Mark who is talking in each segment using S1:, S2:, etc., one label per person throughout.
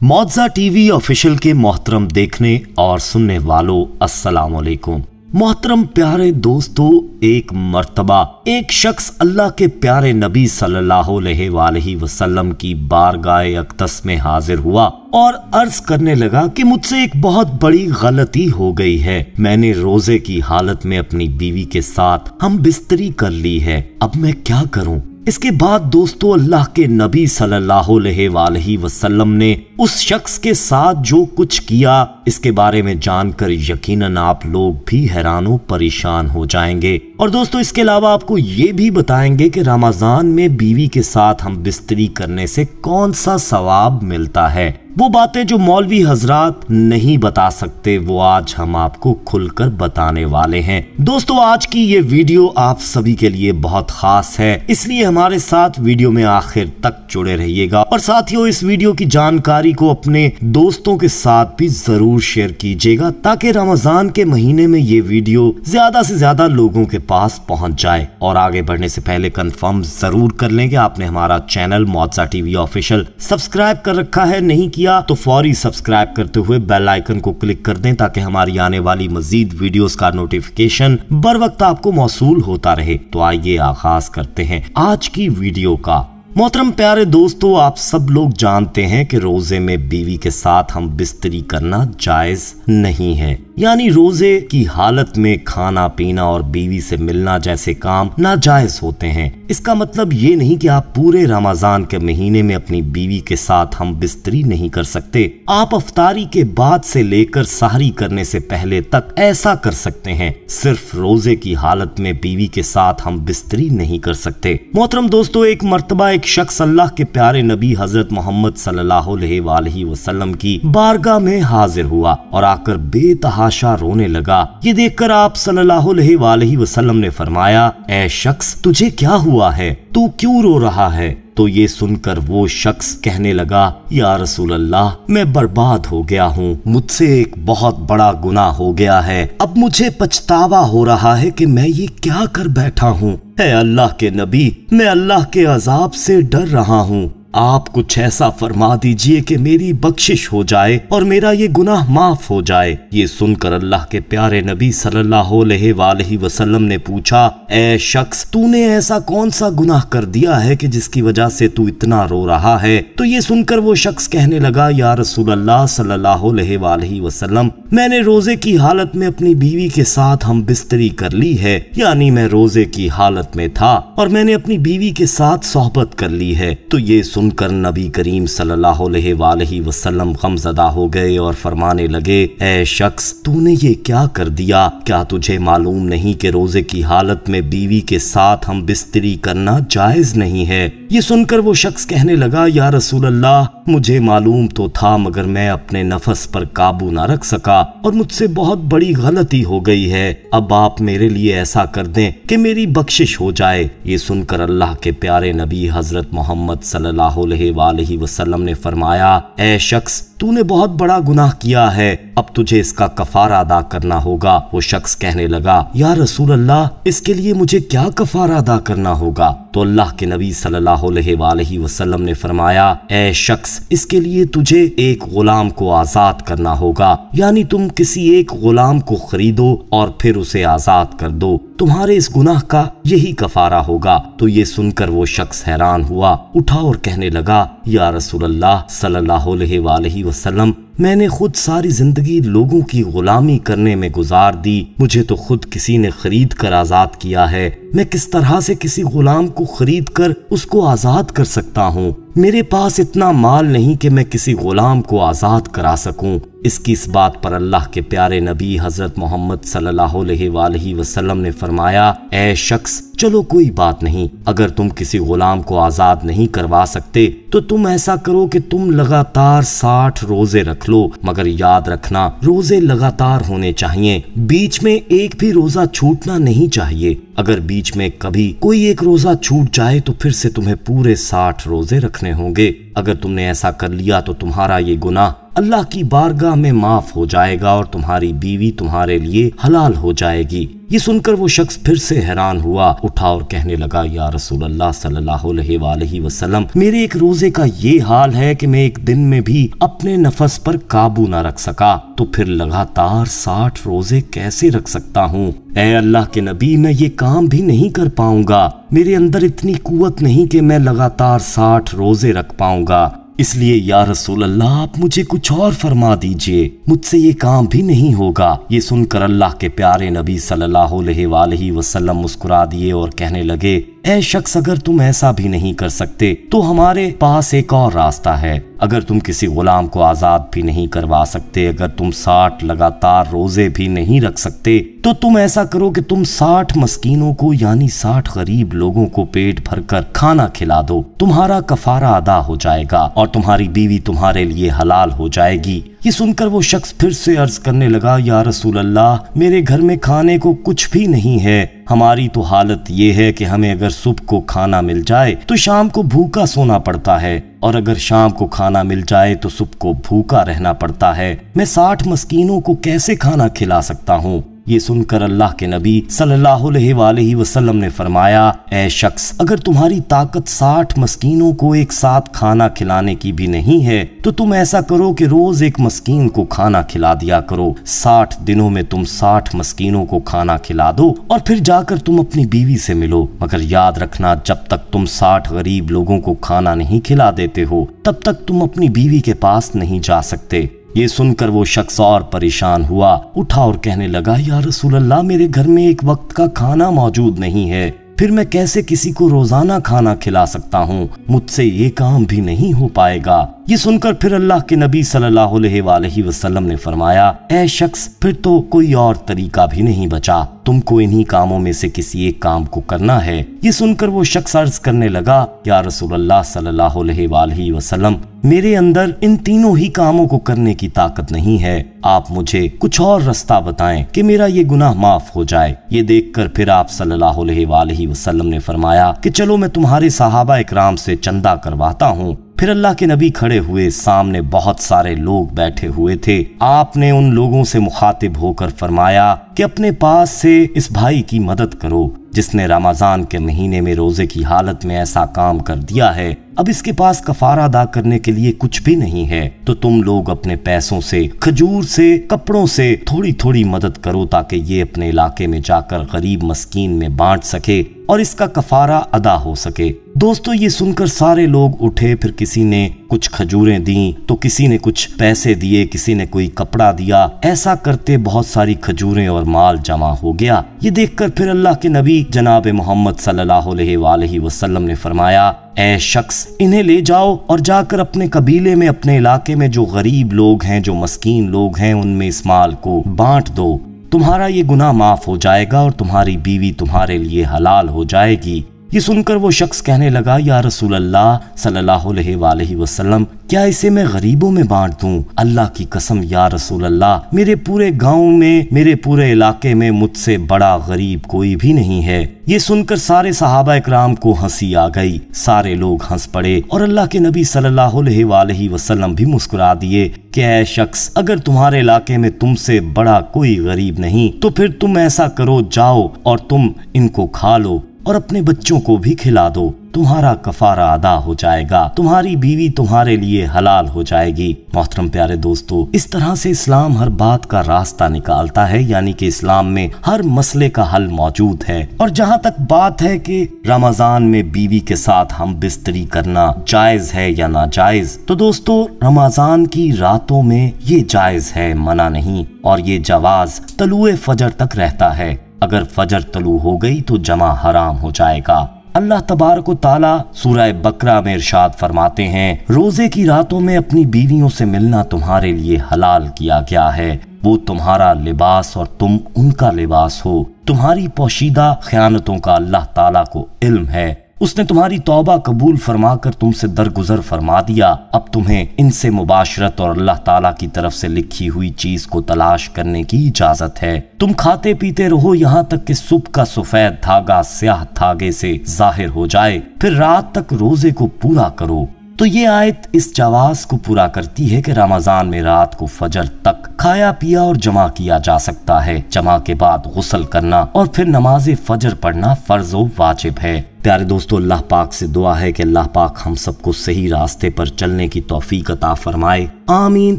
S1: मौजा TV official के मोहतरम देखने और सुनने वालों अस्सलाम वालेकुम। मोहतरम प्यारे दोस्तों, एक मर्तबा एक शख्स अल्लाह के प्यारे नबी सल्लल्लाहु अलैहि वसल्लम की बारगाह अक़दस में हाजिर हुआ और अर्ज करने लगा कि मुझसे एक बहुत बड़ी गलती हो गई है। मैंने रोजे की हालत में अपनी बीवी के साथ हम बिस्तरी कर ली है, अब मैं क्या करूं? इसके बाद दोस्तों अल्लाह के नबी सल्लल्लाहु अलैहि वसल्लम ने उस शख्स के साथ जो कुछ किया, इसके बारे में जानकर यकीनन आप लोग भी हैरानो परेशान हो जाएंगे। और दोस्तों इसके अलावा आपको ये भी बताएंगे कि रमजान में बीवी के साथ हम बिस्तरी करने से कौन सा सवाब मिलता है। वो बातें जो मौलवी हजरात नहीं बता सकते वो आज हम आपको खुलकर बताने वाले हैं। दोस्तों आज की ये वीडियो आप सभी के लिए बहुत खास है, इसलिए हमारे साथ वीडियो में आखिर तक जुड़े रहिएगा। और साथियों इस वीडियो की जानकारी को अपने दोस्तों के साथ भी जरूर शेयर कीजिएगा ताकि रमजान के महीने में ये वीडियो ज्यादा से ज्यादा लोगों के पास पहुंच जाए। और आगे बढ़ने से पहले कंफर्म जरूर कर लें कि आपने हमारा चैनल मौजा टीवी ऑफिशियल सब्सक्राइब कर रखा है, नहीं किया तो फौरी सब्सक्राइब करते हुए बेल आइकन को क्लिक कर दें ताकि हमारी आने वाली मजीद वीडियोस का नोटिफिकेशन बर वक्त आपको मौसूल होता रहे। तो आइए आगाज करते हैं आज की वीडियो का। मोहतरम प्यारे दोस्तों, आप सब लोग जानते हैं कि रोजे में बीवी के साथ हम बिस्तरी करना जायज नहीं है, यानी रोजे की हालत में खाना पीना और बीवी से मिलना जैसे काम नाजायज होते हैं। इसका मतलब ये नहीं कि आप पूरे रमजान के महीने में अपनी बीवी के साथ हम बिस्तरी नहीं कर सकते। आप अफ्तारी के बाद से लेकर सहरी करने से पहले तक ऐसा कर सकते हैं, सिर्फ रोजे की हालत में बीवी के साथ हम बिस्तरी नहीं कर सकते। मोहतरम दोस्तों एक मर्तबा एक शख्स अल्लाह के प्यारे नबी हजरत मोहम्मद सल्लल्लाहु अलैहि वसल्लम की बारगाह में हाजिर हुआ और आकर बेतहाशा रोने लगा। ये देखकर आप सल्लल्लाहु अलैहि वसल्लम ने फरमाया, ऐ शख्स तुझे क्या हुआ है, तू क्यों रो रहा है? तो ये सुनकर वो शख्स कहने लगा, या रसूल अल्लाह मैं बर्बाद हो गया हूँ, मुझसे एक बहुत बड़ा गुनाह हो गया है, अब मुझे पछतावा हो रहा है कि मैं ये क्या कर बैठा हूँ। है अल्लाह के नबी, मैं अल्लाह के अजाब से डर रहा हूँ, आप कुछ ऐसा फरमा दीजिए कि मेरी बख्शिश हो जाए और मेरा ये गुनाह माफ हो जाए। ये सुनकर अल्लाह के प्यारे नबी सल्लल्लाहु अलैहि वसल्लम ने पूछा, ऐ शख्स तूने ऐसा कौन सा गुनाह कर दिया है कि जिसकी वजह से तू इतना रो रहा है? तो ये सुनकर वो शख्स कहने लगा, या रसूल अल्लाह सल्लल्लाहु अलैहि वसल्लम मैंने रोजे की हालत में अपनी बीवी के साथ हम बिस्तरी कर ली है, यानी मैं रोजे की हालत में था और मैंने अपनी बीवी के साथ सोहबत कर ली है। तो ये सुनकर नबी करीम सल्लल्लाहु अलैहि वसल्लम गमज़दा हो गए और फरमाने लगे, ऐ शख्स तूने ये क्या कर दिया? क्या तुझे मालूम नहीं कि रोजे की हालत में बीवी के साथ हम बिस्तरी करना जायज नहीं है? ये सुनकर वो शख्स कहने लगा, या रसूल अल्लाह मुझे मालूम तो था मगर मैं अपने नफस पर काबू ना रख सका और मुझसे बहुत बड़ी गलती हो गई है, अब आप मेरे लिए ऐसा कर दें कि मेरी बख्शिश हो जाए। ये सुनकर अल्लाह के प्यारे नबी हजरत मोहम्मद सल्लल्लाहु अलैहि वसल्लम ने फरमाया, ऐ शख्स तूने बहुत बड़ा गुनाह किया है, अब तुझे इसका कफारा अदा करना होगा। वो शख्स कहने लगा, या रसूल अल्लाह इसके लिए मुझे क्या कफारा अदा करना होगा? तो अल्लाह के नबी सल्लल्लाहु अलैहि वसल्लम ने फरमाया, ऐ शख्स इसके लिए तुझे एक गुलाम को आजाद करना होगा, यानी तुम किसी एक गुलाम को खरीदो और फिर उसे आजाद कर दो, तुम्हारे इस गुनाह का यही कफारा होगा। तो ये सुनकर वो शख्स हैरान हुआ, उठा और कहने लगा, या रसूल अल्लाह सल्लल्लाहु अलैहि वसल्लम मैंने खुद सारी जिंदगी लोगों की गुलामी करने में गुजार दी, मुझे तो खुद किसी ने खरीद कर आजाद किया है, मैं किस तरह से किसी गुलाम को खरीद कर उसको आजाद कर सकता हूँ? मेरे पास इतना माल नहीं कि मैं किसी गुलाम को आजाद करा सकूं। इसकी इस बात पर अल्लाह के प्यारे नबी हजरत मोहम्मद सल्लल्लाहु अलैहि वसल्लम ने फरमाया, ऐ शख्स चलो कोई बात नहीं, अगर तुम किसी गुलाम को आजाद नहीं करवा सकते तो तुम ऐसा करो कि तुम लगातार 60 रोजे रख लो, मगर याद रखना रोजे लगातार होने चाहिए, बीच में एक भी रोजा छूटना नहीं चाहिए। अगर बीच में कभी कोई एक रोजा छूट जाए तो फिर से तुम्हें पूरे 60 रोजे रखने होंगे। अगर तुमने ऐसा कर लिया तो तुम्हारा ये गुनाह अल्लाह की बारगाह में माफ हो जाएगा और तुम्हारी बीवी तुम्हारे लिए हलाल हो जाएगी। ये सुनकर वो शख्स फिर से हैरान हुआ, उठा और कहने लगा, या रसूल अल्लाह सल्लल्लाहु अलैहि वसल्लम, मेरे एक रोजे का ये हाल है कि मैं एक दिन में भी अपने नफस पर काबू न रख सका, तो फिर लगातार 60 रोजे कैसे रख सकता हूँ? ऐ अल्लाह के नबी, मैं ये काम भी नहीं कर पाऊंगा। मेरे अंदर इतनी कुव्वत नहीं कि मैं लगातार 60 रोजे रख पाऊंगा। इसलिए या रसूल अल्लाह, आप मुझे कुछ और फरमा दीजिए, मुझसे ये काम भी नहीं होगा। ये सुनकर अल्लाह के प्यारे नबी सल्लल्लाहु अलैहि वसल्लम मुस्कुरा दिए और कहने लगे, ऐ शख्स, अगर तुम ऐसा भी नहीं कर सकते तो हमारे पास एक और रास्ता है। अगर तुम किसी गुलाम को आजाद भी नहीं करवा सकते, अगर तुम 60 लगातार रोजे भी नहीं रख सकते, तो तुम ऐसा करो कि तुम 60 मस्कीनों को यानी 60 गरीब लोगों को पेट भरकर खाना खिला दो। तुम्हारा कफारा अदा हो जाएगा और तुम्हारी बीवी तुम्हारे लिए हलाल हो जाएगी। ये सुनकर वो शख्स फिर से अर्ज करने लगा, या रसूल अल्लाह, मेरे घर में खाने को कुछ भी नहीं है। हमारी तो हालत ये है कि हमें अगर सुबह को खाना मिल जाए तो शाम को भूखा सोना पड़ता है, और अगर शाम को खाना मिल जाए तो सुबह को भूखा रहना पड़ता है। मैं 60 मस्कीनों को कैसे खाना खिला सकता हूँ? ये सुनकर अल्लाह के नबी सल्लल्लाहु अलैहि वसल्लम ने फरमाया, ऐ शख्स, अगर तुम्हारी ताकत 60 मस्कीनों को एक साथ खाना खिलाने की भी नहीं है, तो तुम ऐसा करो कि रोज एक मस्कीन को खाना खिला दिया करो। 60 दिनों में तुम 60 मस्कीनों को खाना खिला दो और फिर जाकर तुम अपनी बीवी से मिलो। मगर याद रखना, जब तक तुम 60 गरीब लोगों को खाना नहीं खिला देते हो, तब तक तुम अपनी बीवी के पास नहीं जा सकते। ये सुनकर वो शख्स और परेशान हुआ, उठा और कहने लगा, या रसूल अल्लाह, मेरे घर में एक वक्त का खाना मौजूद नहीं है, फिर मैं कैसे किसी को रोजाना खाना खिला सकता हूँ? मुझसे ये काम भी नहीं हो पाएगा। ये सुनकर फिर अल्लाह के नबी सल्लल्लाहु अलैहि वसल्लम ने फरमाया, ऐ शख्स, फिर तो कोई और तरीका भी नहीं बचा, तुमको इन्हीं कामों में से किसी एक काम को करना है। ये सुनकर वो शख्स अर्ज करने लगा, या रसूल अल्लाह सल्लल्लाहु अलैहि वसल्लम, मेरे अंदर इन तीनों ही कामों को करने की ताकत नहीं है। आप मुझे कुछ और रास्ता बताएं कि मेरा ये गुनाह माफ हो जाए। ये देखकर फिर आप सल्लल्लाहु अलैहि वसल्लम ने फरमाया कि चलो मैं तुम्हारे सहाबा इकराम से चंदा करवाता हूँ। फिर अल्लाह के नबी खड़े हुए, सामने बहुत सारे लोग बैठे हुए थे। आपने उन लोगों से मुखातिब होकर फरमाया कि अपने पास से इस भाई की मदद करो जिसने रमजान के महीने में रोजे की हालत में ऐसा काम कर दिया है। अब इसके पास कफारा अदा करने के लिए कुछ भी नहीं है, तो तुम लोग अपने पैसों से, खजूर से, कपड़ों से थोड़ी थोड़ी मदद करो ताकि ये अपने इलाके में जाकर गरीब मस्कीन में बांट सके और इसका कफारा अदा हो सके। दोस्तों, ये सुनकर सारे लोग उठे। फिर किसी ने कुछ खजूरें दी तो किसी ने कुछ पैसे दिए, किसी ने कोई कपड़ा दिया। ऐसा करते बहुत सारी खजूरें और माल जमा हो गया। ये देखकर फिर अल्लाह के नबी जनाब मोहम्मद सल्लल्लाहु अलैहि वसल्लम ने फरमाया, ऐ शख्स, इन्हें ले जाओ और जाकर अपने कबीले में, अपने इलाके में जो गरीब लोग हैं, जो मस्कीन लोग हैं, उनमें इस माल को बांट दो। तुम्हारा ये गुनाह माफ हो जाएगा और तुम्हारी बीवी तुम्हारे लिए हलाल हो जाएगी। ये सुनकर वो शख्स कहने लगा, या रसूल अल्लाह सल्लल्लाहु अलैहि वसल्लम, क्या इसे मैं गरीबों में बांट दूं? अल्लाह की कसम या रसूल अल्लाह, मेरे पूरे गांव में, मेरे पूरे इलाके में मुझसे बड़ा गरीब कोई भी नहीं है। ये सुनकर सारे सहाबा इकराम को हंसी आ गई। सारे लोग हंस पड़े और अल्लाह के नबी सल्लल्लाहु अलैहि वसल्लम भी मुस्कुरा दिए कि ऐ शख्स, अगर तुम्हारे इलाके में तुमसे बड़ा कोई गरीब नहीं तो फिर तुम ऐसा करो, जाओ और तुम इनको खा लो और अपने बच्चों को भी खिला दो। तुम्हारा कफारा अदा हो जाएगा, तुम्हारी बीवी तुम्हारे लिए हलाल हो जाएगी। मोहतरम प्यारे दोस्तों, इस तरह से इस्लाम हर बात का रास्ता निकालता है, यानी कि इस्लाम में हर मसले का हल मौजूद है। और जहाँ तक बात है कि रमजान में बीवी के साथ हम बिस्तरी करना जायज है या नाजायज, तो दोस्तों रमजान की रातों में ये जायज है, मना नहीं। और ये जवाज तलुए फजर तक रहता है। अगर फजर तलू हो गई तो जमा हराम हो जाएगा। अल्लाह तबारक व ताला सूरह बकरा में इरशाद फरमाते हैं, रोजे की रातों में अपनी बीवियों से मिलना तुम्हारे लिए हलाल किया गया है। वो तुम्हारा लिबास और तुम उनका लिबास हो। तुम्हारी पोशीदा ख़यानतों का अल्लाह ताला को इल्म है। उसने तुम्हारी तौबा कबूल फरमाकर तुमसे दरगुजर फरमा दिया। अब तुम्हें इनसे मुबाशरत और अल्लाह ताला की तरफ से लिखी हुई चीज को तलाश करने की इजाजत है। तुम खाते पीते रहो यहाँ तक कि सुबह का सफेद धागा स्याह धागे से जाहिर हो जाए, फिर रात तक रोजे को पूरा करो। तो ये आयत इस जवाज को पूरा करती है कि रमजान में रात को फजर तक खाया पिया और जमा किया जा सकता है। जमा के बाद गुस्ल करना और फिर नमाज फजर पढ़ना फर्ज व वाजिब है। प्यारे दोस्तों, अल्लाह पाक से दुआ है कि अल्लाह पाक हम सबको सही रास्ते पर चलने की तौफीक अता फरमाए। आमीन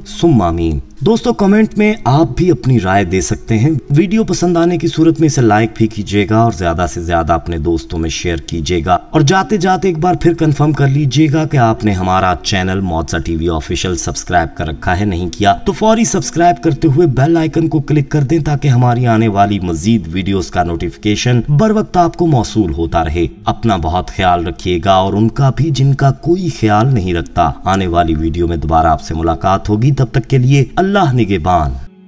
S1: सुम्मा आमीन। दोस्तों, कमेंट में आप भी अपनी राय दे सकते हैं। वीडियो पसंद आने की सूरत में इसे लाइक भी कीजिएगा और ज्यादा से ज्यादा अपने दोस्तों में शेयर कीजिएगा। और जाते जाते एक बार फिर कंफर्म कर लीजिएगा कि आपने हमारा चैनल मौजा टीवी ऑफिशियल सब्सक्राइब कर रखा है। नहीं किया तो फौरी सब्सक्राइब करते हुए बेल आइकन को क्लिक कर दें ताकि हमारी आने वाली मजीद वीडियोस का नोटिफिकेशन बर वक्त आपको मौसूल होता रहे। अपना बहुत ख्याल रखिएगा और उनका भी जिनका कोई ख्याल नहीं रखता। आने वाली वीडियो में दोबारा आपसे मुलाकात होगी। तब तक के लिए अल्लाह निगहबान।